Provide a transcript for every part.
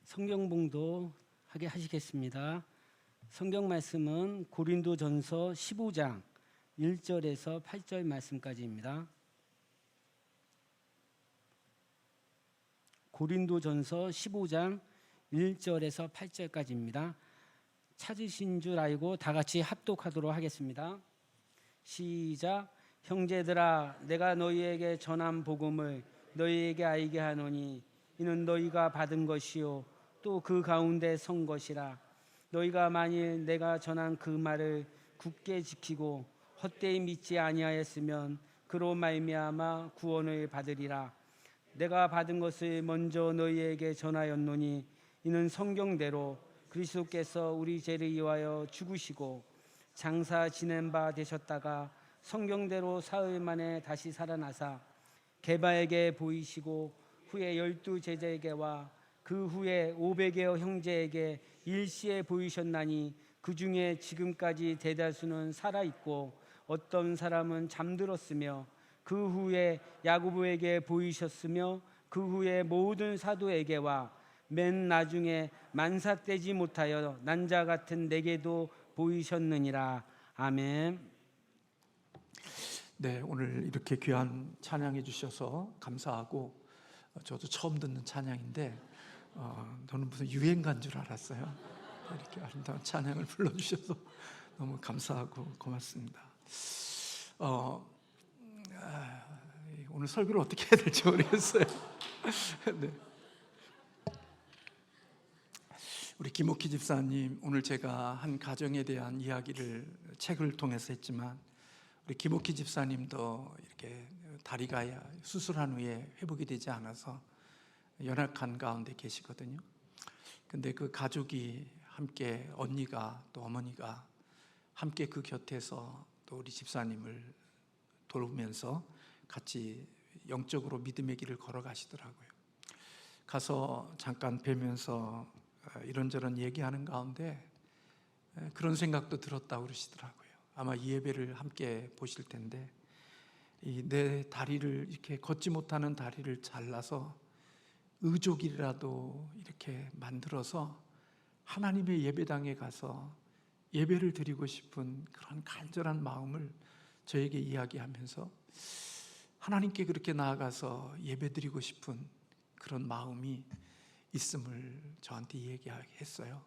성경 봉독 하게 하시겠습니다. 성경 말씀은 고린도전서 15장 1절에서 8절 말씀까지입니다. 고린도전서 15장 1절에서 8절까지입니다. 찾으신 줄 알고 다 같이 합독하도록 하겠습니다. 시작. 형제들아, 내가 너희에게 전한 복음을 너희에게 알게 하노니 이는 너희가 받은 것이요 또 그 가운데 선 것이라. 너희가 만일 내가 전한 그 말을 굳게 지키고 헛되이 믿지 아니하였으면 그로 말미암아 구원을 받으리라. 내가 받은 것을 먼저 너희에게 전하였노니 이는 성경대로 그리스도께서 우리 죄를 위하여 죽으시고 장사 지낸 바 되셨다가 성경대로 사흘 만에 다시 살아나사 게바에게 보이시고 후에 12 제자에게와 그 후에 500여 형제에게 일시에 보이셨나니 그 중에 지금까지 대다수는 살아있고 어떤 사람은 잠들었으며 그 후에 야고보에게 보이셨으며 그 후에 모든 사도에게와 맨 나중에 만삭되지 못하여 난 자 같은 내게도 보이셨느니라. 아멘. 네, 오늘 이렇게 귀한 찬양해 주셔서 감사하고, 저도 처음 듣는 찬양인데 저는 무슨 유행가인 줄 알았어요. 이렇게 아름다운 찬양을 불러주셔서 너무 감사하고 고맙습니다. 오늘 설교를 어떻게 해야 될지 모르겠어요. 네. 우리 김옥희 집사님, 오늘 제가 한 가정에 대한 이야기를 책을 통해서 했지만 우리 김옥희 집사님도 이렇게 다리가 수술한 후에 회복이 되지 않아서 연약한 가운데 계시거든요. 근데 그 가족이 함께, 언니가 또 어머니가 함께 그 곁에서 또 우리 집사님을 돌보면서 같이 영적으로 믿음의 길을 걸어가시더라고요. 가서 잠깐 뵈면서 이런저런 얘기하는 가운데 그런 생각도 들었다고 그러시더라고요. 아마 이 예배를 함께 보실 텐데, 내 다리를 이렇게 걷지 못하는 다리를 잘라서 의족이라도 이렇게 만들어서 하나님의 예배당에 가서 예배를 드리고 싶은 그런 간절한 마음을 저에게 이야기하면서 하나님께 그렇게 나아가서 예배 드리고 싶은 그런 마음이 있음을 저한테 얘기했어요.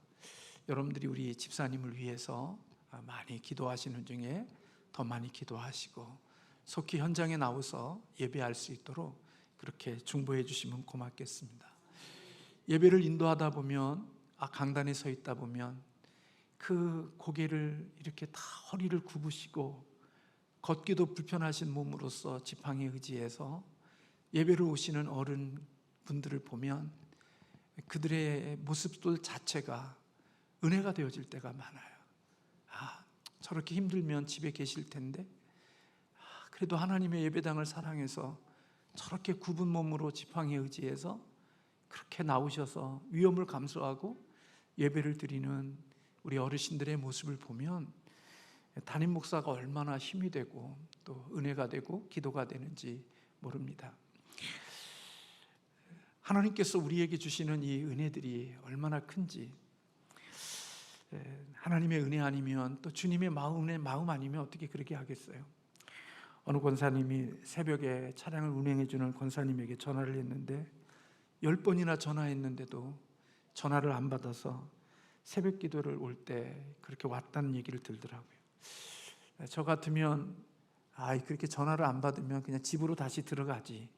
여러분들이 우리 집사님을 위해서 많이 기도하시는 중에 더 많이 기도하시고 속히 현장에 나와서 예배할 수 있도록 그렇게 중보해 주시면 고맙겠습니다. 예배를 인도하다 보면, 강단에 서 있다 보면 그 고개를 이렇게 다 허리를 굽으시고 걷기도 불편하신 몸으로서 지팡이 의지해서 예배를 오시는 어른분들을 보면 그들의 모습들 자체가 은혜가 되어질 때가 많아요. 저렇게 힘들면 집에 계실 텐데 그래도 하나님의 예배당을 사랑해서 저렇게 굽은 몸으로 지팡이 의지해서 그렇게 나오셔서 위험을 감수하고 예배를 드리는 우리 어르신들의 모습을 보면 담임 목사가 얼마나 힘이 되고 또 은혜가 되고 기도가 되는지 모릅니다. 하나님께서 우리에게 주시는 이 은혜들이 얼마나 큰지, 하나님의 은혜 아니면 또 주님의 마음 아니면 어떻게 그렇게 하겠어요? 어느 권사님이 새벽에 차량을 운행해 주는 권사님에게 전화를 했는데 10번이나 전화했는데도 전화를 안 받아서 새벽 기도를 올 때 그렇게 왔다는 얘기를 들더라고요. 저 같으면 그렇게 전화를 안 받으면 그냥 집으로 다시 들어가지,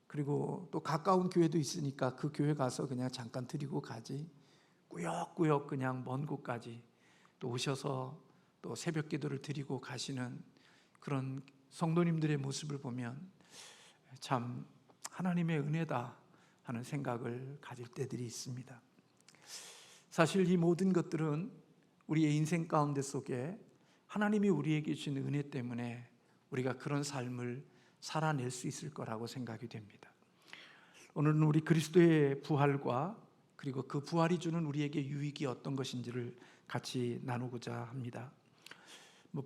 그리고 또 가까운 교회도 있으니까 그 교회 가서 그냥 잠깐 드리고 가지, 꾸역꾸역 그냥 먼 곳까지 또 오셔서 또 새벽 기도를 드리고 가시는 그런 성도님들의 모습을 보면 참 하나님의 은혜다 하는 생각을 가질 때들이 있습니다. 사실 이 모든 것들은 우리의 인생 가운데 속에 하나님이 우리에게 주신 은혜 때문에 우리가 그런 삶을 살아낼 수 있을 거라고 생각이 됩니다. 오늘은 우리 그리스도의 부활과 그리고 그 부활이 주는 우리에게 유익이 어떤 것인지를 같이 나누고자 합니다.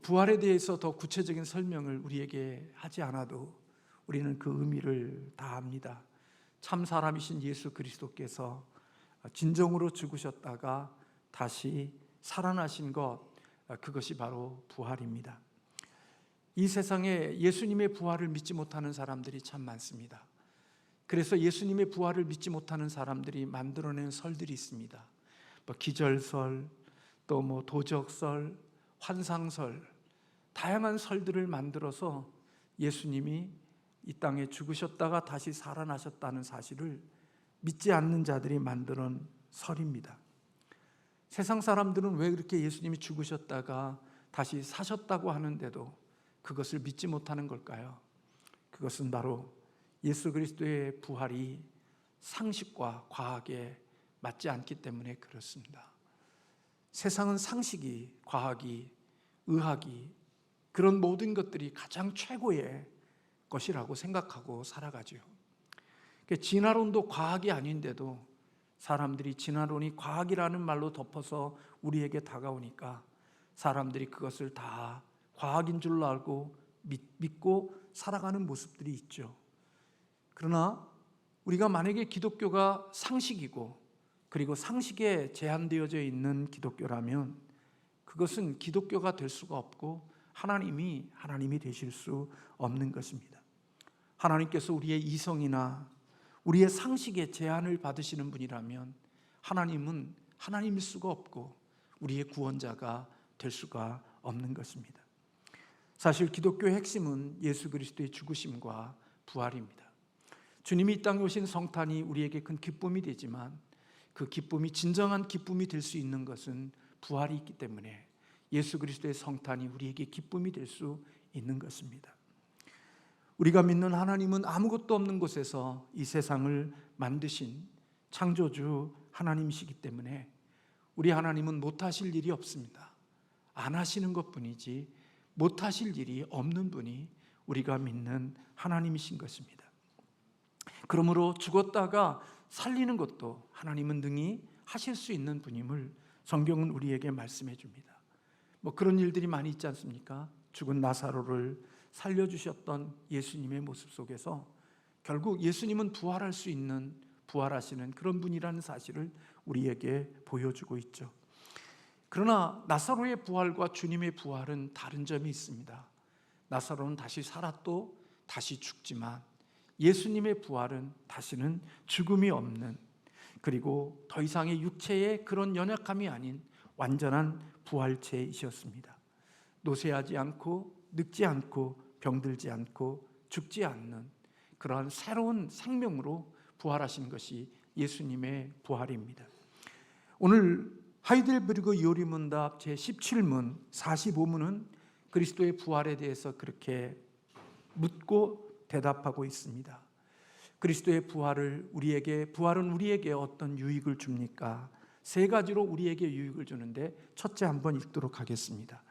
부활에 대해서 더 구체적인 설명을 우리에게 하지 않아도 우리는 그 의미를 다 압니다. 참 사람이신 예수 그리스도께서 진정으로 죽으셨다가 다시 살아나신 것, 그것이 바로 부활입니다. 이 세상에 예수님의 부활을 믿지 못하는 사람들이 참 많습니다. 그래서 예수님의 부활을 믿지 못하는 사람들이 만들어낸 설들이 있습니다. 기절설, 또 도적설, 환상설, 다양한 설들을 만들어서 예수님이 이 땅에 죽으셨다가 다시 살아나셨다는 사실을 믿지 않는 자들이 만들어낸 설입니다. 세상 사람들은 왜 그렇게 예수님이 죽으셨다가 다시 사셨다고 하는데도 그것을 믿지 못하는 걸까요? 그것은 바로 예수 그리스도의 부활이 상식과 과학에 맞지 않기 때문에 그렇습니다. 세상은 상식이, 과학이, 의학이, 그런 모든 것들이 가장 최고의 것이라고 생각하고 살아가죠. 진화론도 과학이 아닌데도 사람들이 진화론이 과학이라는 말로 덮어서 우리에게 다가오니까 사람들이 그것을 다 과학인 줄로 알고 믿고 살아가는 모습들이 있죠. 그러나 우리가 만약에 기독교가 상식이고 그리고 상식에 제한되어져 있는 기독교라면 그것은 기독교가 될 수가 없고 하나님이 되실 수 없는 것입니다. 하나님께서 우리의 이성이나 우리의 상식에 제한을 받으시는 분이라면 하나님은 하나님일 수가 없고 우리의 구원자가 될 수가 없는 것입니다. 사실 기독교의 핵심은 예수 그리스도의 죽으심과 부활입니다. 주님이 이 땅에 오신 성탄이 우리에게 큰 기쁨이 되지만 그 기쁨이 진정한 기쁨이 될 수 있는 것은 부활이 있기 때문에 예수 그리스도의 성탄이 우리에게 기쁨이 될 수 있는 것입니다. 우리가 믿는 하나님은 아무것도 없는 곳에서 이 세상을 만드신 창조주 하나님이시기 때문에 우리 하나님은 못하실 일이 없습니다. 안 하시는 것뿐이지 못하실 일이 없는 분이 우리가 믿는 하나님이신 것입니다. 그러므로 죽었다가 살리는 것도 하나님은 능히 하실 수 있는 분임을 성경은 우리에게 말씀해 줍니다. 그런 일들이 많이 있지 않습니까? 죽은 나사로를 살려주셨던 예수님의 모습 속에서 결국 예수님은 부활할 수 있는, 부활하시는 그런 분이라는 사실을 우리에게 보여주고 있죠. 그러나 나사로의 부활과 주님의 부활은 다른 점이 있습니다. 나사로는 다시 살았고 다시 죽지만 예수님의 부활은 다시는 죽음이 없는, 그리고 더 이상의 육체의 그런 연약함이 아닌 완전한 부활체이셨습니다. 노쇠하지 않고 늙지 않고 병들지 않고 죽지 않는 그러한 새로운 생명으로 부활하신 것이 예수님의 부활입니다. 오늘 하이델베르그 요리문답 제17문 45문은 그리스도의 부활에 대해서 그렇게 묻고 대답하고 있습니다. 그리스도의 부활은 우리에게 어떤 유익을 줍니까? 세 가지로 우리에게 유익을 주는데 첫째 한번 읽도록 하겠습니다.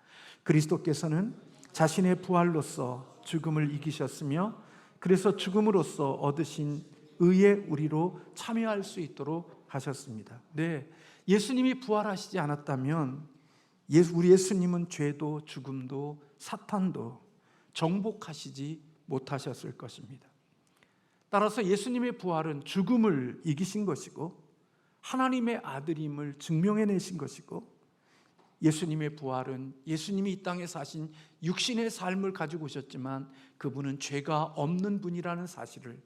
그리스도께서는 자신의 부활로서 죽음을 이기셨으며 그래서 죽음으로써 얻으신 의의 우리로 참여할 수 있도록 하셨습니다. 네, 예수님이 부활하시지 않았다면 우리 예수님은 죄도 죽음도 사탄도 정복하시지 못하셨을 것입니다. 따라서 예수님의 부활은 죽음을 이기신 것이고 하나님의 아들임을 증명해내신 것이고, 예수님의 부활은 예수님이 이 땅에 사신 육신의 삶을 가지고 오셨지만 그분은 죄가 없는 분이라는 사실을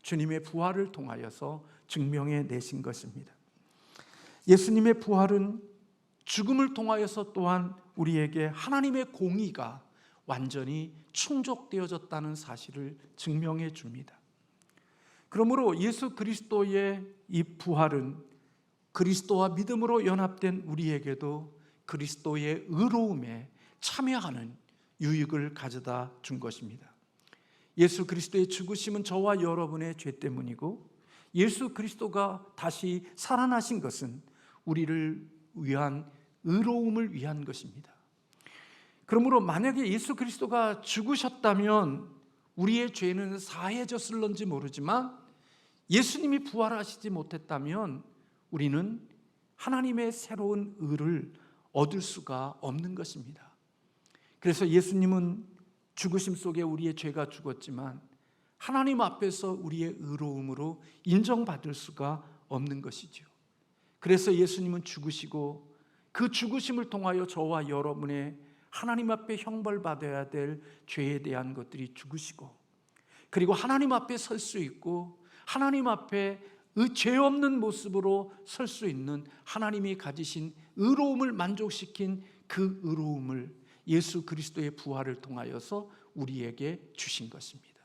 주님의 부활을 통하여서 증명해내신 것입니다. 예수님의 부활은 죽음을 통하여서 또한 우리에게 하나님의 공의가 완전히 충족되어졌다는 사실을 증명해 줍니다. 그러므로 예수 그리스도의 이 부활은 그리스도와 믿음으로 연합된 우리에게도 그리스도의 의로움에 참여하는 유익을 가져다 준 것입니다. 예수 그리스도의 죽으심은 저와 여러분의 죄 때문이고 예수 그리스도가 다시 살아나신 것은 우리를 위한 의로움을 위한 것입니다. 그러므로 만약에 예수 그리스도가 죽으셨다면 우리의 죄는 사해졌을런지 모르지만 예수님이 부활하시지 못했다면 우리는 하나님의 새로운 의를 얻을 수가 없는 것입니다. 그래서 예수님은 죽으심 속에 우리의 죄가 죽었지만 하나님 앞에서 우리의 의로움으로 인정받을 수가 없는 것이죠. 그래서 예수님은 죽으시고 그 죽으심을 통하여 저와 여러분의 하나님 앞에 형벌받아야 될 죄에 대한 것들이 죽으시고, 그리고 하나님 앞에 설 수 있고 하나님 앞에 죄 없는 모습으로 설 수 있는 하나님이 가지신 의로움을 만족시킨 그 의로움을 예수 그리스도의 부활을 통하여서 우리에게 주신 것입니다.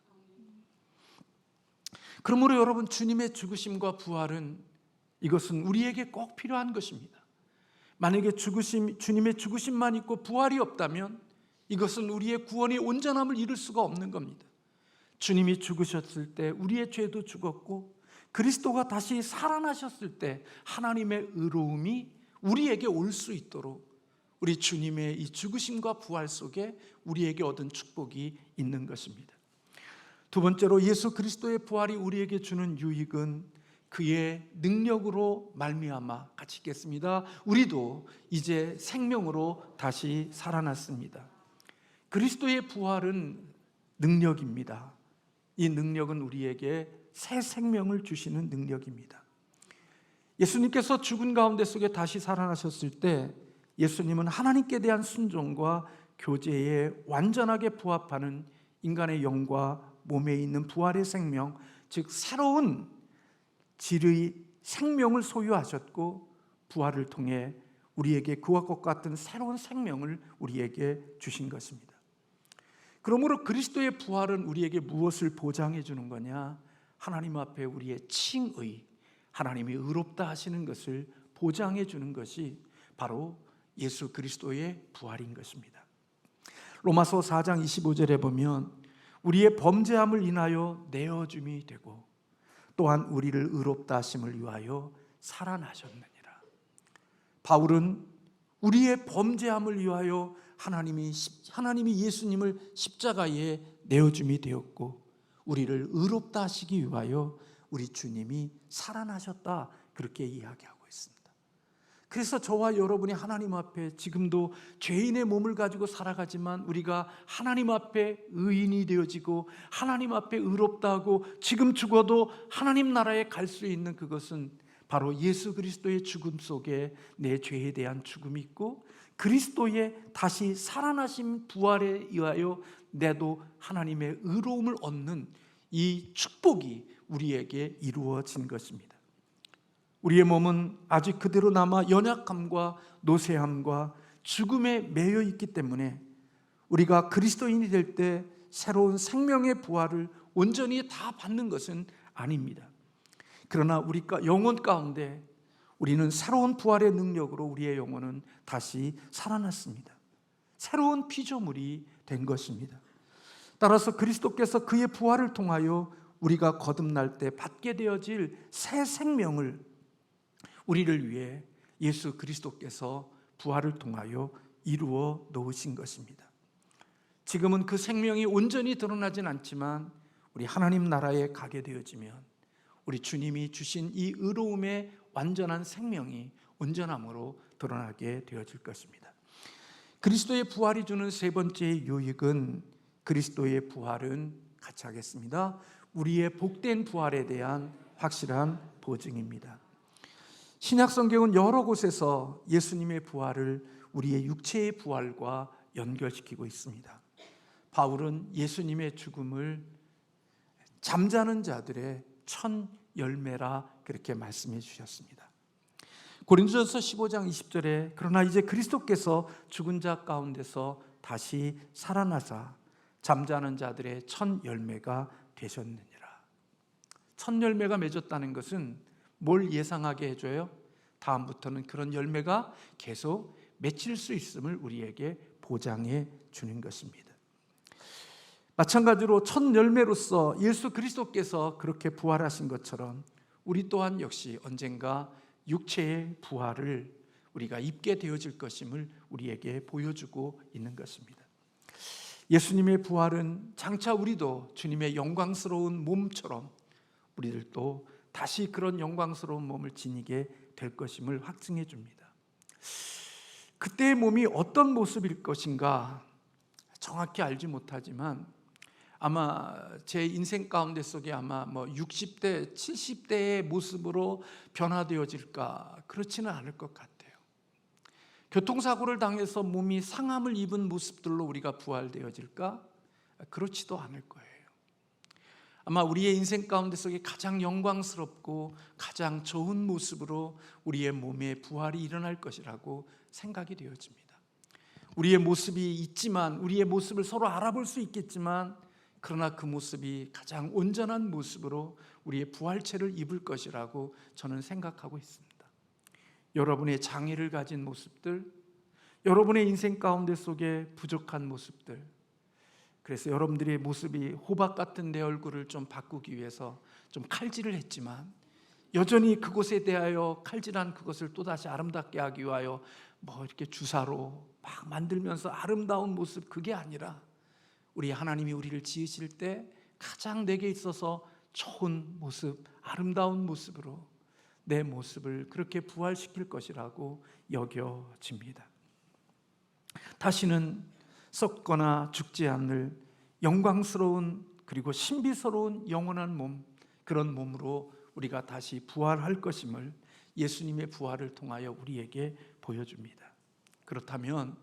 그러므로 여러분, 주님의 죽으심과 부활은 이것은 우리에게 꼭 필요한 것입니다. 만약에 주님의 죽으심만 있고 부활이 없다면 이것은 우리의 구원의 온전함을 이룰 수가 없는 겁니다. 주님이 죽으셨을 때 우리의 죄도 죽었고, 그리스도가 다시 살아나셨을 때 하나님의 의로움이 우리에게 올 수 있도록 우리 주님의 이 죽으심과 부활 속에 우리에게 얻은 축복이 있는 것입니다. 두 번째로, 예수 그리스도의 부활이 우리에게 주는 유익은 그의 능력으로 말미암아, 같이 읽겠습니다. 우리도 이제 생명으로 다시 살아났습니다. 그리스도의 부활은 능력입니다. 이 능력은 우리에게 새 생명을 주시는 능력입니다. 예수님께서 죽은 가운데 속에 다시 살아나셨을 때 예수님은 하나님께 대한 순종과 교제에 완전하게 부합하는 인간의 영과 몸에 있는 부활의 생명, 즉 새로운 질의 생명을 소유하셨고, 부활을 통해 우리에게 그와 같은 새로운 생명을 우리에게 주신 것입니다. 그러므로 그리스도의 부활은 우리에게 무엇을 보장해 주는 거냐? 하나님 앞에 우리의 칭의, 하나님이 의롭다 하시는 것을 보장해 주는 것이 바로 예수 그리스도의 부활인 것입니다. 로마서 4장 25절에 보면 우리의 범죄함을 인하여 내어줌이 되고 또한 우리를 의롭다 하심을 위하여 살아나셨느니라. 바울은 우리의 범죄함을 위하여 하나님이 예수님을 십자가에 내어줌이 되었고, 우리를 의롭다 하시기 위하여 우리 주님이 살아나셨다, 그렇게 이야기하고 있습니다. 그래서 저와 여러분이 하나님 앞에 지금도 죄인의 몸을 가지고 살아가지만 우리가 하나님 앞에 의인이 되어지고 하나님 앞에 의롭다 하고 지금 죽어도 하나님 나라에 갈 수 있는 그것은 바로 예수 그리스도의 죽음 속에 내 죄에 대한 죽음이 있고, 그리스도의 다시 살아나신 부활에 의하여 내도 하나님의 의로움을 얻는 이 축복이 우리에게 이루어진 것입니다. 우리의 몸은 아직 그대로 남아 연약함과 노쇠함과 죽음에 매여 있기 때문에 우리가 그리스도인이 될 때 새로운 생명의 부활을 온전히 다 받는 것은 아닙니다. 그러나 우리가 영혼 가운데 우리는 새로운 부활의 능력으로 우리의 영혼은 다시 살아났습니다. 새로운 피조물이 된 것입니다. 따라서 그리스도께서 그의 부활을 통하여 우리가 거듭날 때 받게 되어질 새 생명을 우리를 위해 예수 그리스도께서 부활을 통하여 이루어 놓으신 것입니다. 지금은 그 생명이 온전히 드러나진 않지만 우리 하나님 나라에 가게 되어지면 우리 주님이 주신 이 의로움의 완전한 생명이 온전함으로 드러나게 되어질 것입니다. 그리스도의 부활이 주는 세 번째 유익은, 그리스도의 부활은 같이 하겠습니다. 우리의 복된 부활에 대한 확실한 보증입니다. 신약 성경은 여러 곳에서 예수님의 부활을 우리의 육체의 부활과 연결시키고 있습니다. 바울은 예수님의 죽음을 잠자는 자들의 첫 열매라 그렇게 말씀해 주셨습니다. 고린도전서 15장 20절에 그러나 이제 그리스도께서 죽은 자 가운데서 다시 살아나사 잠자는 자들의 첫 열매가 되셨느니라. 첫 열매가 맺었다는 것은 뭘 예상하게 해줘요? 다음부터는 그런 열매가 계속 맺힐 수 있음을 우리에게 보장해 주는 것입니다. 마찬가지로 첫 열매로서 예수 그리스도께서 그렇게 부활하신 것처럼 우리 또한 역시 언젠가 육체의 부활을 우리가 입게 되어질 것임을 우리에게 보여주고 있는 것입니다. 예수님의 부활은 장차 우리도 주님의 영광스러운 몸처럼 우리들도 다시 그런 영광스러운 몸을 지니게 될 것임을 확증해 줍니다. 그때의 몸이 어떤 모습일 것인가 정확히 알지 못하지만 아마 제 인생 가운데 속에 아마 60대, 70대의 모습으로 변화되어질까? 그렇지는 않을 것 같아요. 교통사고를 당해서 몸이 상함을 입은 모습들로 우리가 부활되어질까? 그렇지도 않을 거예요. 아마 우리의 인생 가운데 속에 가장 영광스럽고 가장 좋은 모습으로 우리의 몸에 부활이 일어날 것이라고 생각이 되어집니다. 우리의 모습이 있지만, 우리의 모습을 서로 알아볼 수 있겠지만, 그러나 그 모습이 가장 온전한 모습으로 우리의 부활체를 입을 것이라고 저는 생각하고 있습니다. 여러분의 장애를 가진 모습들, 여러분의 인생 가운데 속에 부족한 모습들, 그래서 여러분들의 모습이 호박 같은 내 얼굴을 좀 바꾸기 위해서 좀 칼질을 했지만, 여전히 그곳에 대하여 칼질한 그것을 또다시 아름답게 하기 위하여 이렇게 주사로 막 만들면서 아름다운 모습, 그게 아니라 우리 하나님이 우리를 지으실 때 가장 내게 있어서 좋은 모습, 아름다운 모습으로 내 모습을 그렇게 부활시킬 것이라고 여겨집니다. 다시는 썩거나 죽지 않을 영광스러운 그리고 신비스러운 영원한 몸, 그런 몸으로 우리가 다시 부활할 것임을 예수님의 부활을 통하여 우리에게 보여줍니다. 그렇다면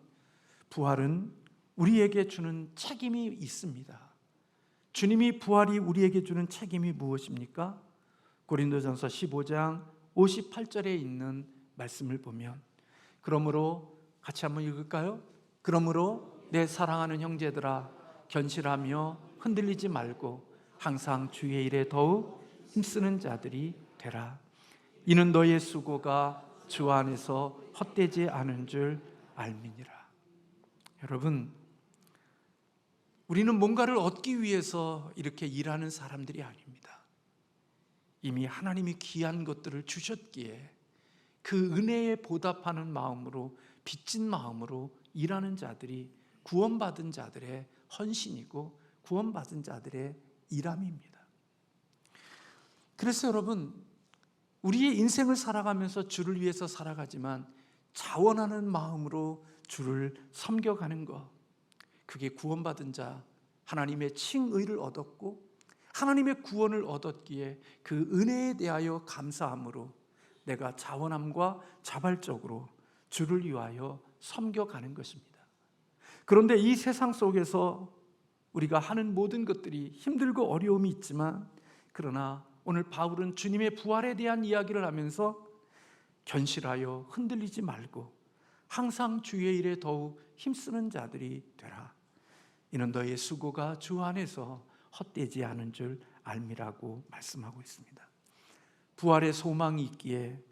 부활은 우리에게 주는 책임이 있습니다. 주님이 부활이 우리에게 주는 책임이 무엇입니까? 고린도전서 15장 58절에 있는 말씀을 보면, 그러므로 같이 한번 읽을까요? 그러므로 내 사랑하는 형제들아, 견실하며 흔들리지 말고 항상 주의 일에 더욱 힘쓰는 자들이 되라. 이는 너의 수고가 주 안에서 헛되지 않은 줄 알미니라. 여러분, 우리는 뭔가를 얻기 위해서 이렇게 일하는 사람들이 아닙니다. 이미 하나님이 귀한 것들을 주셨기에 그 은혜에 보답하는 마음으로, 빚진 마음으로 일하는 자들이 구원받은 자들의 헌신이고 구원받은 자들의 일함입니다. 그래서 여러분, 우리의 인생을 살아가면서 주를 위해서 살아가지만 자원하는 마음으로 주를 섬겨가는 것, 그게 구원받은 자, 하나님의 칭의를 얻었고 하나님의 구원을 얻었기에 그 은혜에 대하여 감사함으로 내가 자원함과 자발적으로 주를 위하여 섬겨가는 것입니다. 그런데 이 세상 속에서 우리가 하는 모든 것들이 힘들고 어려움이 있지만, 그러나 오늘 바울은 주님의 부활에 대한 이야기를 하면서 견실하여 흔들리지 말고 항상 주의 일에 더욱 힘쓰는 자들이 되라. 이는 너의 수고가 주 안에서 헛되지 않은 줄 알미라고 말씀하고 있습니다. 부활의 소망이 있기에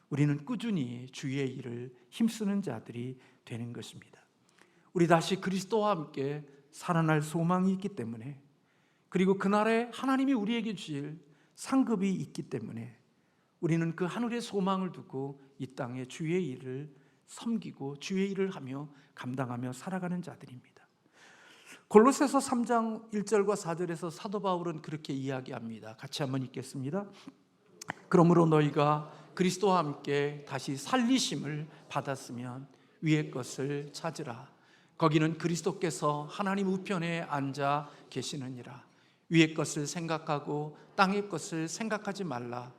우리는 꾸준히 주의 일을 힘쓰는 자들이 되는 것입니다. 우리 다시 그리스도와 함께 살아날 소망이 있기 때문에, 그리고 그날에 하나님이 우리에게 주실 상급이 있기 때문에 우리는 그 하늘의 소망을 두고 이 땅에 주의 일을 섬기고 주의 일을 하며 감당하며 살아가는 자들입니다. 골로새서 3장 1절과 4절에서 사도 바울은 그렇게 이야기합니다. 같이 한번 읽겠습니다. 그러므로 너희가 그리스도와 함께 다시 살리심을 받았으면 위의 것을 찾으라. 거기는 그리스도께서 하나님 우편에 앉아 계시느니라. 위의 것을 생각하고 땅의 것을 생각하지 말라.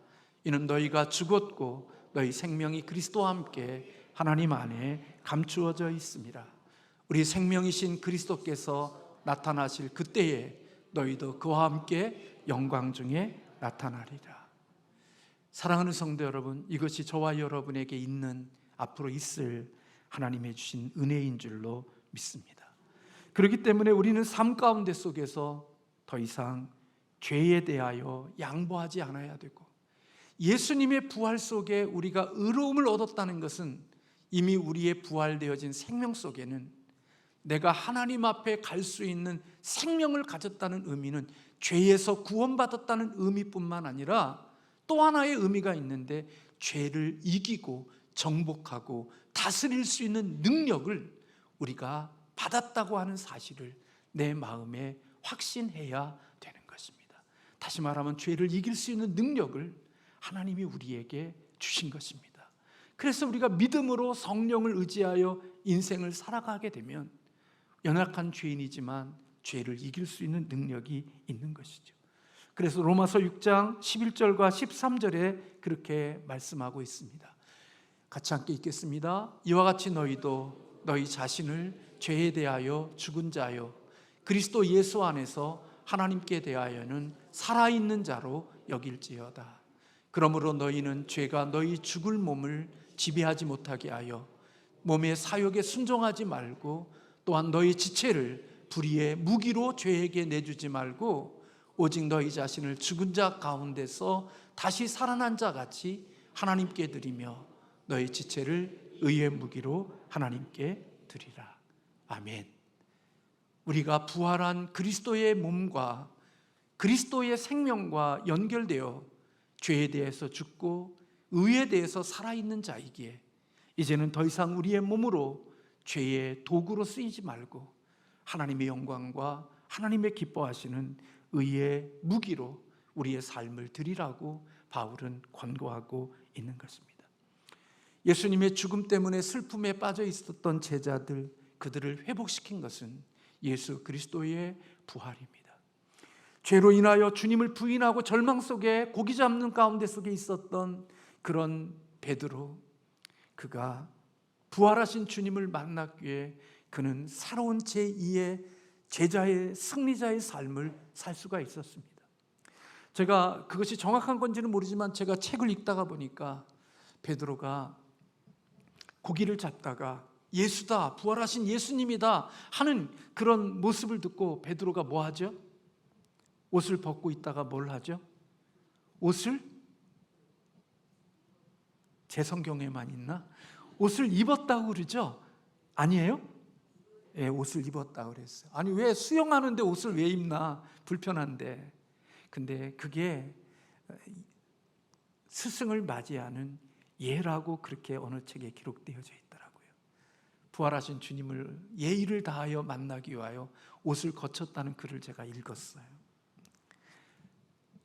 이는 너희가 죽었고 너희 생명이 그리스도와 함께 하나님 안에 감추어져 있습니다. 우리 생명이신 그리스도께서 나타나실 그때에 너희도 그와 함께 영광 중에 나타나리라. 사랑하는 성도 여러분, 이것이 저와 여러분에게 있는, 앞으로 있을 하나님의 주신 은혜인 줄로 믿습니다. 그렇기 때문에 우리는 삶 가운데 속에서 더 이상 죄에 대하여 양보하지 않아야 되고, 예수님의 부활 속에 우리가 의로움을 얻었다는 것은 이미 우리의 부활되어진 생명 속에는 내가 하나님 앞에 갈 수 있는 생명을 가졌다는 의미는 죄에서 구원받았다는 의미뿐만 아니라 또 하나의 의미가 있는데, 죄를 이기고 정복하고 다스릴 수 있는 능력을 우리가 받았다고 하는 사실을 내 마음에 확신해야 되는 것입니다. 다시 말하면 죄를 이길 수 있는 능력을 하나님이 우리에게 주신 것입니다. 그래서 우리가 믿음으로 성령을 의지하여 인생을 살아가게 되면 연약한 죄인이지만 죄를 이길 수 있는 능력이 있는 것이죠. 그래서 로마서 6장 11절과 13절에 그렇게 말씀하고 있습니다. 같이 함께 읽겠습니다. 이와 같이 너희도 너희 자신을 죄에 대하여 죽은 자요 그리스도 예수 안에서 하나님께 대하여는 살아있는 자로 여길지어다. 그러므로 너희는 죄가 너희 죽을 몸을 지배하지 못하게 하여 몸의 사욕에 순종하지 말고 또한 너희 지체를 불의의 무기로 죄에게 내주지 말고 오직 너희 자신을 죽은 자 가운데서 다시 살아난 자 같이 하나님께 드리며 너희 지체를 의의 무기로 하나님께 드리라. 아멘. 우리가 부활한 그리스도의 몸과 그리스도의 생명과 연결되어 죄에 대해서 죽고 의에 대해서 살아있는 자이기에 이제는 더 이상 우리의 몸으로 죄의 도구로 쓰이지 말고 하나님의 영광과 하나님의 기뻐하시는 의의 무기로 우리의 삶을 드리라고 바울은 권고하고 있는 것입니다. 예수님의 죽음 때문에 슬픔에 빠져 있었던 제자들, 그들을 회복시킨 것은 예수 그리스도의 부활입니다. 죄로 인하여 주님을 부인하고 절망 속에 고기 잡는 가운데 속에 있었던 그런 베드로, 그가 부활하신 주님을 만나기 위해 그는 새로운 제2의 제자의 승리자의 삶을 살 수가 있었습니다. 제가 그것이 정확한 건지는 모르지만 제가 책을 읽다가 보니까 베드로가 고기를 잡다가 예수다, 부활하신 예수님이다 하는 그런 모습을 듣고 베드로가 뭐 하죠? 옷을 벗고 있다가 뭘 하죠? 옷을? 제 성경에만 있나? 옷을 입었다고 그러죠? 아니에요? 예, 옷을 입었다고 그랬어요. 아니 왜 수영하는데 옷을 왜 입나? 불편한데. 근데 그게 스승을 맞이하는 예라고 그렇게 어느 책에 기록되어져 있더라고요. 부활하신 주님을 예의를 다하여 만나기 위하여 옷을 거쳤다는 글을 제가 읽었어요.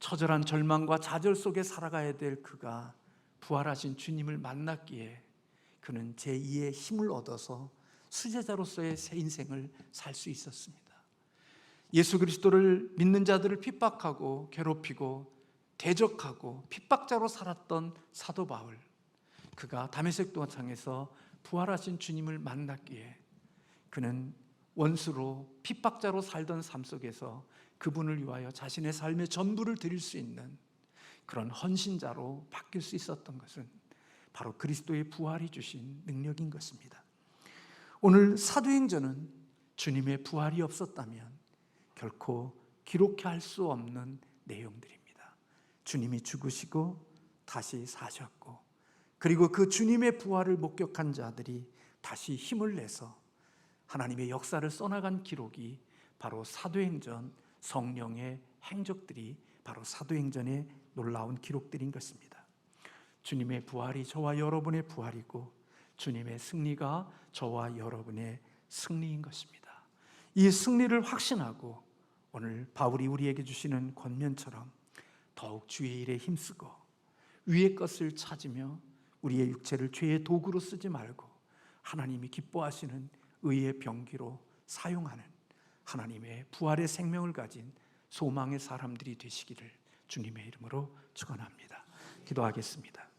처절한 절망과 좌절 속에 살아가야 될 그가 부활하신 주님을 만났기에 그는 제2의 힘을 얻어서 수제자로서의 새 인생을 살 수 있었습니다. 예수 그리스도를 믿는 자들을 핍박하고 괴롭히고 대적하고 핍박자로 살았던 사도 바울, 그가 다메섹 도상에서 부활하신 주님을 만났기에 그는 원수로 핍박자로 살던 삶 속에서 그분을 위하여 자신의 삶의 전부를 드릴 수 있는 그런 헌신자로 바뀔 수 있었던 것은 바로 그리스도의 부활이 주신 능력인 것입니다. 오늘 사도행전은 주님의 부활이 없었다면 결코 기록할 수 없는 내용들입니다. 주님이 죽으시고 다시 사셨고, 그리고 그 주님의 부활을 목격한 자들이 다시 힘을 내서 하나님의 역사를 써나간 기록이 바로 사도행전, 성령의 행적들이 바로 사도행전의 놀라운 기록들인 것입니다. 주님의 부활이 저와 여러분의 부활이고 주님의 승리가 저와 여러분의 승리인 것입니다. 이 승리를 확신하고 오늘 바울이 우리에게 주시는 권면처럼 더욱 주의 일에 힘쓰고 위의 것을 찾으며 우리의 육체를 죄의 도구로 쓰지 말고 하나님이 기뻐하시는 의의 병기로 사용하는 하나님의 부활의 생명을 가진 소망의 사람들이 되시기를 주님의 이름으로 축원합니다. 기도하겠습니다.